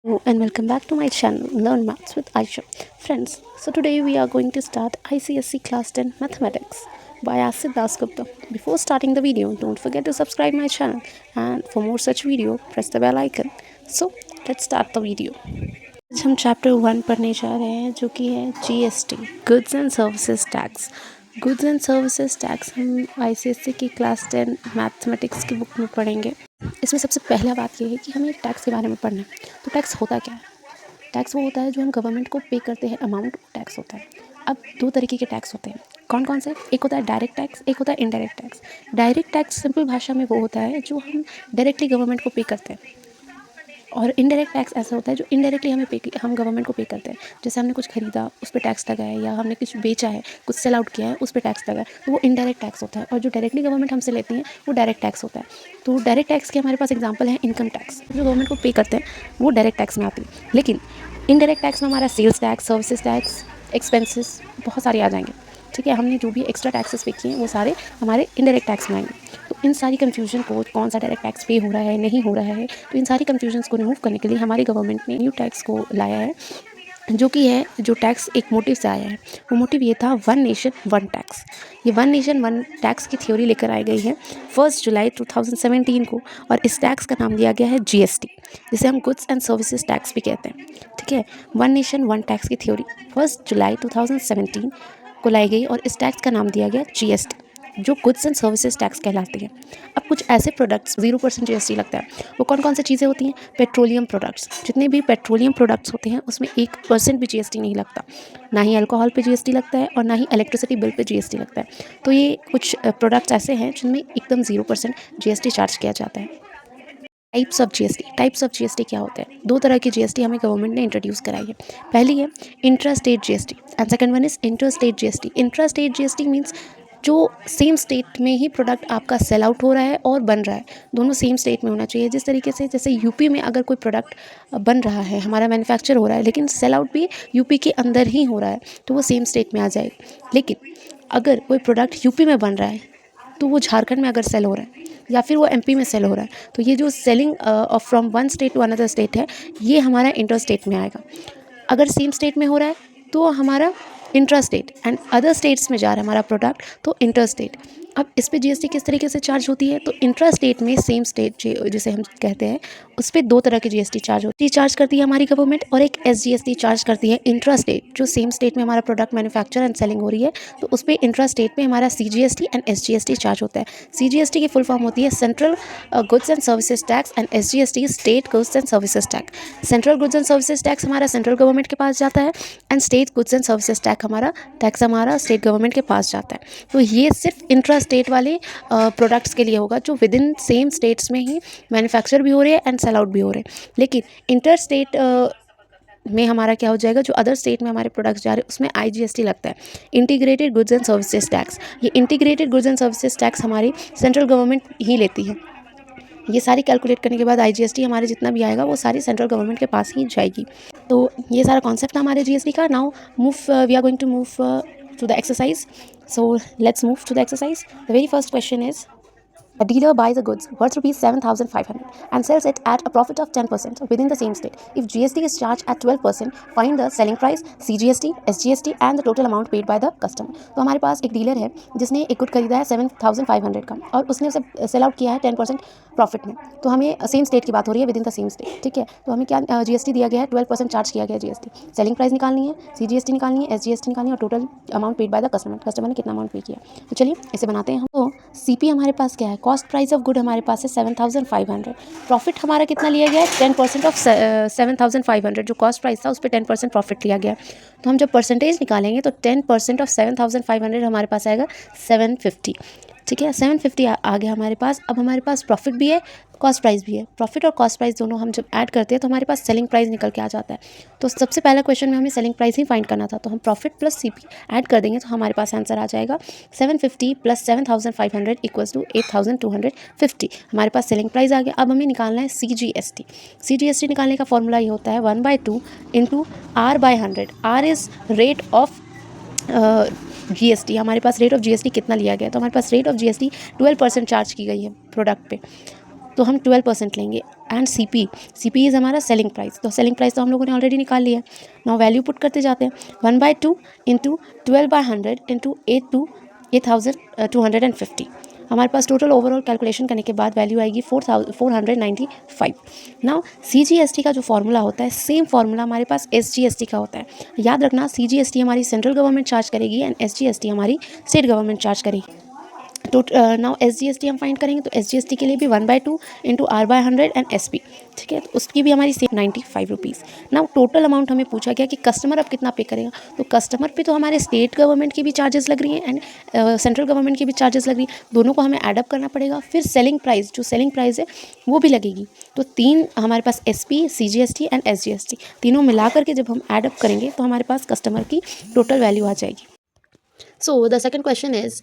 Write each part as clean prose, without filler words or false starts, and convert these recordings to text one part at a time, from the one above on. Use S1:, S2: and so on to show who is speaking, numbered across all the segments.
S1: Hello and welcome back to my channel Learn Maths with Aisha. Friends, so today we are going to start ICSE Class 10 Mathematics by Asid Dasgupta. Before starting the video, don't forget to subscribe my channel and for more such video, press the bell icon. So, let's start the video. आज हम chapter 1 पढ़ने जा रहे हैं जो कि है GST, goods and services tax. Goods and services tax हम ICSE की क्लास 10 मैथमेटिक्स की बुक में पढ़ेंगे। इसमें सबसे पहला बात यह है कि हमें टैक्स के बारे में पढ़ना है। तो टैक्स होता क्या है? टैक्स वो होता है जो हम गवर्नमेंट को पे करते हैं, अमाउंट टैक्स होता है। अब दो तरीके के टैक्स होते हैं। कौन कौन से? एक होता है डायरेक्ट टैक्स, एक होता है indirect tax. Direct tax simple भाषा में वो होता है जो हम डायरेक्टली गवर्नमेंट को पे करते हैं, और इनडायरेक्ट टैक्स ऐसा होता है जो इनडायरेक्टली हम गवर्नमेंट को पे करते हैं। जैसे हमने कुछ खरीदा, उस पर टैक्स लगा है, या हमने कुछ बेचा है, कुछ सेल आउट किया है, उस पर टैक्स लगा है, तो वो इनडायरेक्ट टैक्स होता है। और जो डायरेक्टली गवर्नमेंट हमसे लेती है वो डायरेक्ट टैक्स होता है। तो डायरेक्ट टैक्स के हमारे पास एग्जाम्पल है इनकम टैक्स, जो गवर्नमेंट को पे करते हैं वो डायरेक्ट टैक्स में आती है। लेकिन इनडायरेक्ट टैक्स में हमारा sales tax, services tax, expenses बहुत सारे आ जाएंगे। ठीक है, हमने जो भी एक्स्ट्रा टैक्सेस पे किए हैं वो सारे हमारे इनडायरेक्ट टैक्स में आएंगे। तो इन सारी कन्फ्यूजन को, कौन सा डायरेक्ट टैक्स पे हो रहा है, नहीं हो रहा है, तो इन सारी कन्फ्यूजन्स को रिमूव करने के लिए हमारी गवर्नमेंट ने न्यू टैक्स को लाया है, जो कि है, जो टैक्स एक मोटिव से आया है। वो मोटिव ये था, वन नेशन वन टैक्स। ये वन नेशन वन टैक्स की थ्योरी लेकर आई गई है 1 जुलाई 2017 को, और इस टैक्स का नाम दिया गया है GST, जिसे हम गुड्स एंड सर्विसेज टैक्स भी कहते हैं। ठीक है, वन नेशन वन टैक्स की थ्योरी 1 जुलाई 2017 को लाई गई, और इस टैक्स का नाम दिया गया GST, जो गुड्स एंड सर्विसेज टैक्स कहलाती है। अब कुछ ऐसे प्रोडक्ट्स 0% GST लगता है। वो कौन कौन सी चीज़ें होती हैं? Petroleum products. जितने भी पेट्रोलियम प्रोडक्ट्स होते हैं उसमें 1% भी GST नहीं लगता। ना ही अल्कोहल पे GST लगता है, और ना ही इलेक्ट्रिसिटी बिल पे GST लगता है। तो ये कुछ प्रोडक्ट्स ऐसे हैं जिनमें एकदम 0% GST चार्ज किया जाता है। टाइप्स ऑफ GST क्या होते हैं? दो तरह की GST हमें गवर्नमेंट ने इंट्रोड्यूस कराई है। पहली है intra state GST and second one is inter state GST। Intra state GST means जो सेम स्टेट में ही प्रोडक्ट आपका सेल आउट हो रहा है और बन रहा है, दोनों सेम स्टेट में होना चाहिए। जिस तरीके से, जैसे यूपी में अगर कोई प्रोडक्ट बन रहा है, हमारा मैन्युफैक्चर हो रहा है, लेकिन सेल आउट भी यूपी के अंदर ही हो रहा है, तो वो सेम स्टेट में आ जाएगा। लेकिन अगर कोई प्रोडक्ट यूपी में बन रहा है तो वो झारखंड में अगर सेल हो रहा है, या फिर वो MP में सेल हो रहा है, तो ये जो selling off from one state to another state है, ये हमारा इंटर स्टेट में आएगा। अगर सेम स्टेट में हो रहा है तो हमारा intra state, and other states में जा रहा है हमारा प्रोडक्ट तो इंटर स्टेट। अब इस पे GST किस तरीके से चार्ज होती है? तो इंट्रा स्टेट में सेम स्टेट जिसे हम कहते हैं, उस पर दो तरह की GST चार्ज होती है। चार्ज करती है हमारी गवर्नमेंट, और एक SGST चार्ज करती है इंट्रा स्टेट, जो सेम स्टेट में हमारा प्रोडक्ट मैन्युफैक्चर एंड सेलिंग हो रही है, तो उस पर इंट्रा स्टेट में हमारा CGST एंड SGST चार्ज होता है। CGST की फुल फॉर्म होती है central goods and services tax, and SGST state goods and services tax. Central goods and services tax हमारा सेंट्रल गवर्नमेंट के पास जाता है, and state goods and services tax हमारा स्टेट गवर्नमेंट के पास जाता है। तो ये सिर्फ इंट्रा स्टेट वाले प्रोडक्ट्स के लिए होगा, जो विद इन सेम स्टेट्स में ही मैन्युफैक्चर भी हो रहे हैं एंड सेल आउट भी हो रहे हैं। लेकिन इंटर स्टेट में हमारा क्या हो जाएगा, जो अदर स्टेट में हमारे प्रोडक्ट्स जा रहे हैं उसमें IGST लगता है, integrated goods and services tax. ये integrated goods and services tax हमारी सेंट्रल गवर्नमेंट ही लेती है। ये सारी कैलकुलेट करने के बाद IGST हमारे जितना भी आएगा वो सारी सेंट्रल गवर्नमेंट के पास ही जाएगी। तो ये सारा कॉन्सेप्ट था हमारे GST का। Now we are going to move to the exercise. So let's move to the exercise. The very first question is, a dealer buys the goods worth rupees 7,500 and sells it at a profit of 10% within the same state. If GST is charged at 12%, find the selling price, CGST, SGST and the total amount paid by the customer. तो हमारे पास एक dealer है जिसने एक good खरीदा है 7,500 का, और उसने उसे सेल आउट किया है 10% प्रॉफिट में। तो हमें सेम स्टेट की बात हो रही है, with in the same state. ठीक है, तो हमें क्या GST दिया गया है, 12% चार्ज किया गया है GST। सेलिंग प्राइस निकालनी है, CGST निकालनी है, SGST निकालनी है, और total amount paid by the customer ने कितना अमाउंट पे किया। तो चलिए इसे बनाते हैं हम। तो CP हमारे पास क्या है, कॉस्ट प्राइस ऑफ गुड हमारे पास है 7,500। प्रॉफिट हमारा कितना लिया गया है, 10% ऑफ 7,500। जो कॉस्ट प्राइस था उस पर 10% प्रॉफिट लिया गया। तो हम जब परसेंटेज निकालेंगे तो 10% ऑफ 7,500 हमारे पास आएगा 750। ठीक है, 750 आ गया हमारे पास। अब हमारे पास प्रॉफिट भी है, कॉस्ट प्राइस भी है। प्रॉफिट और कॉस्ट प्राइस दोनों हम जब ऐड करते हैं तो हमारे पास सेलिंग प्राइस निकल के आ जाता है। तो सबसे पहला क्वेश्चन में हमें सेलिंग प्राइस ही फाइंड करना था, तो हम प्रॉफिट प्लस CP ऐड कर देंगे तो हमारे पास आंसर आ जाएगा 750 प्लस 7,500 इक्वल्स टू 8,250। हमारे पास सेलिंग प्राइस आ गया। अब हमें निकालना है CGST। CGST निकालने का फॉर्मूला ये होता है 1/2 into R/100। R is rate of GST। हमारे पास रेट ऑफ GST कितना लिया गया, तो हमारे पास रेट ऑफ GST 12% चार्ज की गई है प्रोडक्ट पे। तो हम 12% लेंगे। एंड सी पी इज़ हमारा सेलिंग प्राइस, तो सेलिंग प्राइस तो हम लोगों ने ऑलरेडी निकाल लिया है। नाउ वैल्यू पुट करते जाते हैं, 1/2 इंटू 12/100 इंटू 8,250। हमारे पास टोटल ओवरऑल कैलकुलेशन करने के बाद वैल्यू आएगी 4,495। नाउ CGST का जो फॉर्मूला होता है सेम फॉर्मूला हमारे पास SGST का होता है। याद रखना, CGST हमारी सेंट्रल गवर्नमेंट चार्ज करेगी एंड SGST हमारी स्टेट गवर्नमेंट चार्ज करेगी। तो नाउ SGST हम फाइंड करेंगे, तो SGST के लिए भी 1/2 इंटू R/100 एंड SP, ठीक है, तो उसकी भी हमारी same 95 rupees. Now total amount हमें पूछा गया कि कस्टमर अब कितना पे करेगा, तो कस्टमर पे तो हमारे स्टेट गवर्नमेंट की भी चार्जेस लग रही हैं एंड सेंट्रल गवर्नमेंट की भी चार्जेस लग रही है, दोनों को हमें एडअप करना पड़ेगा। फिर सेलिंग प्राइस, जो सेलिंग प्राइस है वो भी लगेगी। तो तीन हमारे पास SP, CGST एंड SGST तीनों मिला करके जब हम एडअप करेंगे तो हमारे पास कस्टमर की टोटल वैल्यू आ जाएगी। So the second question is,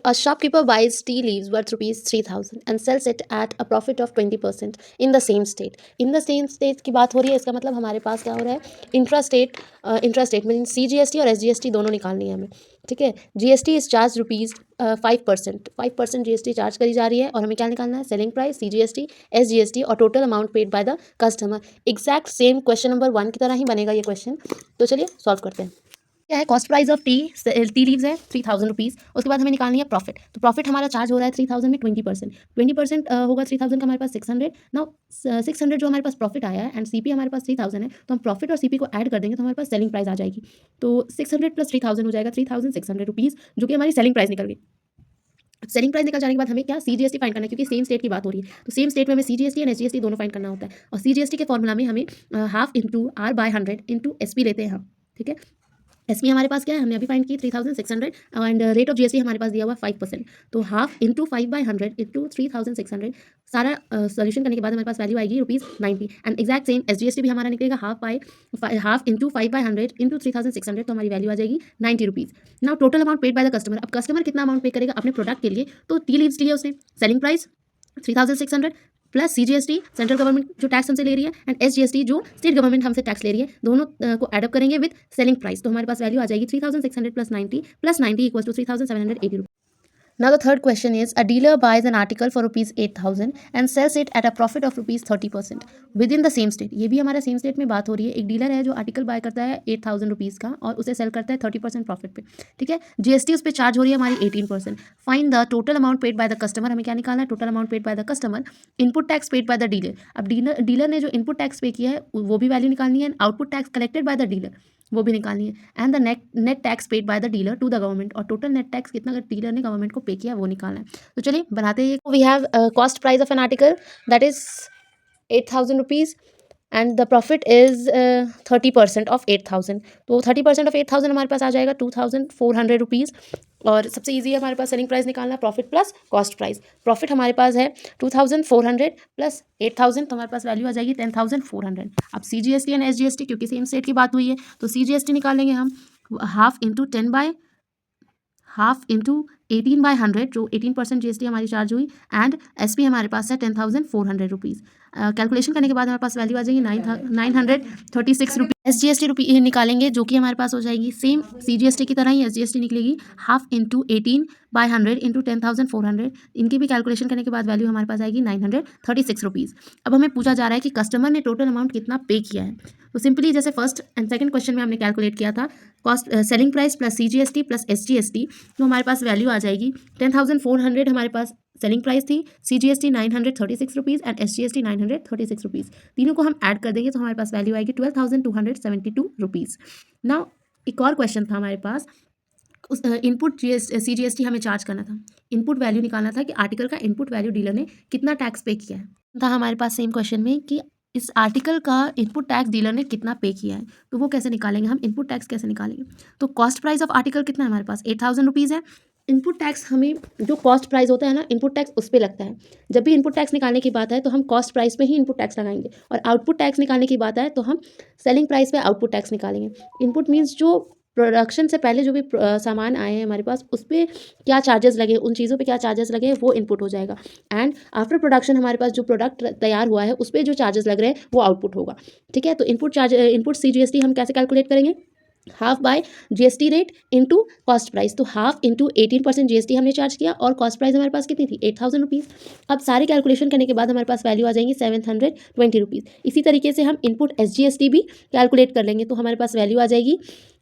S1: a shopkeeper buys tea leaves worth rupees 3,000 and sells it at a profit of 20% in the same state. In the same state की बात हो रही है, इसका मतलब हमारे पास क्या हो रहा है, इंट्रा स्टेट मीन CGST और SGST दोनों निकालनी है हमें, ठीक है। GST is charge rupees 5% GST charge करी जा रही है, और हमें क्या निकालना है, सेलिंग प्राइस, CGST, SGST और total amount paid by the customer. Exact same question number 1 की तरह ही बनेगा ये क्वेश्चन। तो चलिए सॉल्व करते हैं। क्या है, cost price of tea leaves है 3,000 रुपीज़। उसके बाद हमें निकालनी है प्रॉफिट, तो प्रॉफिट हमारा चार्ज हो रहा है 3,000 में 20% होगा 3,000 का हमारे पास 600। नाउ 600 जो हमारे पास प्रॉफिट आया है एंड CP हमारे पास 3,000 है, तो हम प्रॉफिट और CP को ऐड कर देंगे तो हमारे पास सेलिंग प्राइस आ जाएगी। तो 600 प्लस 3,000 हो जाएगा 3,600 रुपीज़, जो कि हमारी सेलिंग प्राइस निकल गई। सेलिंग प्राइस निकल जाने के बाद हमें क्या, CGST फाइंड करना है, क्योंकि सेम स्टेट की बात हो रही है, तो सेम स्टेट में हमें CGST एंड SGST दोनों फाइंड करना होता है। और CGST के फॉर्मूला में हमें half into R/100 into SP लेते हैं हम, ठीक है। SP हमारे पास क्या है, हमने अभी फाइंड की 3,600 एंड रेट ऑफ GST हमारे पास दिया हुआ 5%, तो हाफ इंटू 5/100 इंटू 3,600, सारा सोल्यूशन करने के बाद हमारे पास वैल्यू आएगी ₹90। एंड एक्जैक्ट सेम SGST भी हमारा निकलेगा हाफ इंटू 5/100 इंटू 3,600, तो हमारी वैल्यू आ जाएगी ₹90। Now total amount paid by the customer, अब कस्टमर कितना अमाउंट पे करेगा अपने प्रोडक्ट के लिए, तो टी लीव्स लिए उसने, selling price 3,600 plus CGST central government जो टैक्स हमसे ले रही है एंड SGST जो स्टेट गवर्नमेंट हमसे टैक्स ले रही है, दोनों को एडअप करेंगे विद सेलिंग प्राइस, तो हमारे पास वैल्यू आ जाएगी 3,600 plus 90 equal to 3,780 rupees. Now the third question is, a dealer buys an article for rupees 8,000 and sells it at a profit of rupees 30% within the same state। ये भी हमारे same state में बात हो रही है। एक डीलर है जो आर्टिकल बाय करता है 8,000 रुपीज़ का और उसे सेल करता है 30% प्रॉफिट पे, ठीक है। GST उस पर चार्ज हो रही है हमारी 18%। Find the total amount paid by the customer, हमें क्या निकालना है, total amount paid by the customer, input tax paid by the dealer. अब डीलर ने जो इनपुट टैक्स पे किया है वो भी वैल्यू निकालनी है, output tax collected by the dealer वो भी निकालनी है, and the net tax paid by the dealer to the government, और टोटल नेट टैक्स कितना डीलर ने गवर्नमेंट को पे किया वो निकालना है। तो चलिए बनाते हैं। We have cost price of an article that is 8,000 rupees and the profit is 30% of 8,000, तो 30% ऑफ 8,000 हमारे पास आ जाएगा 2,400 रुपीज़। और सबसे इजी है हमारे पास सेलिंग प्राइस निकालना, profit plus cost price. Profit हमारे पास है 2,400 प्लस 8,000, तो हमारे पास वैल्यू आ जाएगी 10,400। अब CGST एंड SGST क्योंकि सेम स्टेट की बात हुई है, तो CGST निकालेंगे हम हाफ इंटू 18/100, जो 18% GST हमारी चार्ज हुई, एंड SP हमारे पास है 10,400 रुपीज़। कैलकुलेशन करने के बाद हमारे पास वैल्यू आ जाएगी 936 रुपीज़। SGST रुपये निकालेंगे जो कि हमारे पास हो जाएगी सेम CGST की तरह ही SGST निकलेगी, हाफ इंटू 18/100 इंटू 10,400। इनकी भी कैलकुलेशन करने के बाद वैल्यू हमारे पास आएगी 936 रुपीज़। अब हमें पूछा जा रहा है कि कस्टमर ने टोटल अमाउंट कितना पे किया है, तो सिंपली जैसे फर्स्ट एंड सेकंड क्वेश्चन में हमने कैलकुलेट किया था, cost selling price plus CGST plus SGST, तो हमारे पास वैल्यू आ जाएगी 10,400 हमारे पास सेलिंग प्राइस थी, CGST 936 rupees and SGST 936 rupees, तीनों को हम ऐड कर देंगे तो हमारे पास वैल्यू आएगी 12,272 रुपीज़। नाउ एक और क्वेश्चन था हमारे पास, उस इनपुट CGST हमें चार्ज करना था, इनपुट वैल्यू निकालना था कि आर्टिकल का इनपुट वैल्यू डीलर ने कितना टैक्स पे किया है, था हमारे पास सेम क्वेश्चन में कि इस आर्टिकल का इनपुट टैक्स डीलर ने कितना पे किया है, तो वो कैसे निकालेंगे हम, इनपुट टैक्स कैसे निकालेंगे। तो कॉस्ट प्राइस ऑफ आर्टिकल कितना है हमारे पास 8,000 रुपीज़ है। इनपुट टैक्स हमें जो कॉस्ट प्राइस होता है ना, इनपुट टैक्स उस पर लगता है। जब भी इनपुट टैक्स निकालने की बात है तो हम कॉस्ट प्राइस पे ही इनपुट टैक्स लगाएंगे, और आउटपुट टैक्स निकालने की बात है तो हम सेलिंग प्राइस पे आउटपुट टैक्स निकालेंगे। इनपुट मीन्स जो प्रोडक्शन से पहले जो भी सामान आए हैं हमारे पास उस पर क्या चार्जेस लगे, उन चीज़ों पे क्या चार्जेस लगे वो इनपुट हो जाएगा, एंड आफ्टर प्रोडक्शन हमारे पास जो प्रोडक्ट तैयार हुआ है उस पर जो चार्जेस लग रहे हैं वो आउटपुट होगा, ठीक है। तो इनपुट CGST हम कैसे कैलकुलेट करेंगे, half by GST rate into cost price, तो हाफ इंटू 18% जीएसटी हमने चार्ज किया और कॉस्ट प्राइस हमारे पास कितनी थी 8,000 रुपीज़। अब सारे कैलकुलेशन करने के बाद हमारे पास वैल्यू आ जाएंगी 720 रुपीज़। इसी तरीके से हम इनपुट SGST भी कैलकुलेट कर लेंगे, तो हमारे पास वैल्यू आ जाएगी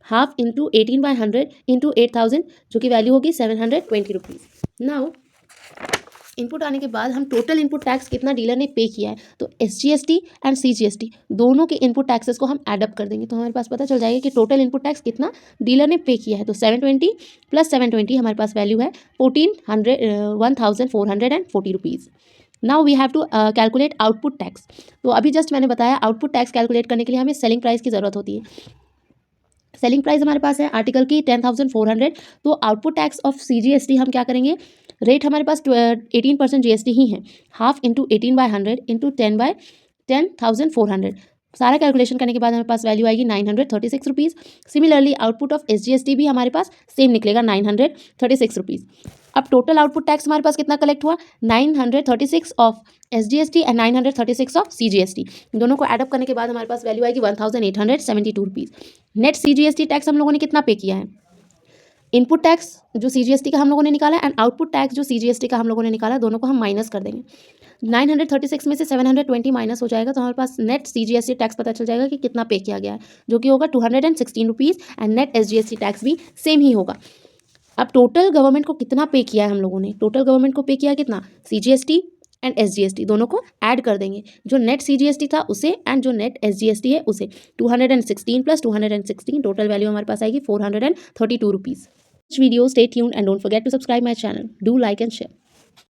S1: हाफ इंटू 18/100 इंटू 8,000, जो कि वैल्यू होगी 720 रुपीज़। नाउ इनपुट आने के बाद हम टोटल इनपुट टैक्स कितना डीलर ने पे किया है, तो SGST एंड CGST दोनों के इनपुट टैक्सेस को हम एडअप कर देंगे, तो हमारे पास पता चल जाएगा कि टोटल इनपुट टैक्स कितना डीलर ने पे किया है। तो 720 प्लस 720 हमारे पास वैल्यू है 1440 rupees. Now we have to calculate output tax. तो अभी जस्ट मैंने बताया आउटपुट टैक्स कैलकुलेट करने के लिए हमें सेलिंग प्राइस की ज़रूरत होती है। सेलिंग प्राइस हमारे पास है आर्टिकल की 10,400, तो आउटपुट टैक्स ऑफ CGST हम क्या करेंगे, रेट हमारे पास 18% GST ही है, हाफ इंटू 18/100 इंटू 10/10,400। सारा कैलकुलेशन करने के बाद हमारे पास वैल्यू आएगी 936 rupees. Similarly output of SGST भी हमारे पास सेम निकलेगा 936 रुपीज़। अब टोटल आउटपुट टैक्स हमारे पास कितना कलेक्ट हुआ, 936 of SGST and 936 of CGST, दोनों को एडअप करने के बाद हमारे पास वैल्यू आएगी 1,872 रुपीज़। नेट CGST टैक्स हम लोगों ने कितना पे किया है, इनपुट टैक्स जो CGST का हम लोगों ने निकाला एंड आउटपुट टैक्स जो CGST का हम लोगों ने निकाला, दोनों को हम माइनस कर देंगे। 936 में से 720 माइनस हो जाएगा, तो हमारे पास नेट CGST टैक्स पता चल जाएगा कि कितना पे किया गया है, जो कि होगा 216 rupees and net SGST tax भी सेम ही होगा। अब टोटल गवर्नमेंट को कितना पे किया है हम लोगों ने, टोटल गवर्नमेंट को पे किया कितना, CGST एंड SGST दोनों को ऐड कर देंगे, जो नेट CGST था उसे एंड जो नेट SGST है उसे, 216 प्लस 216, टोटल वैल्यू हमारे पास आएगी 432 rupees. Video, stay tuned and don't forget to subscribe my channel. Do like and share.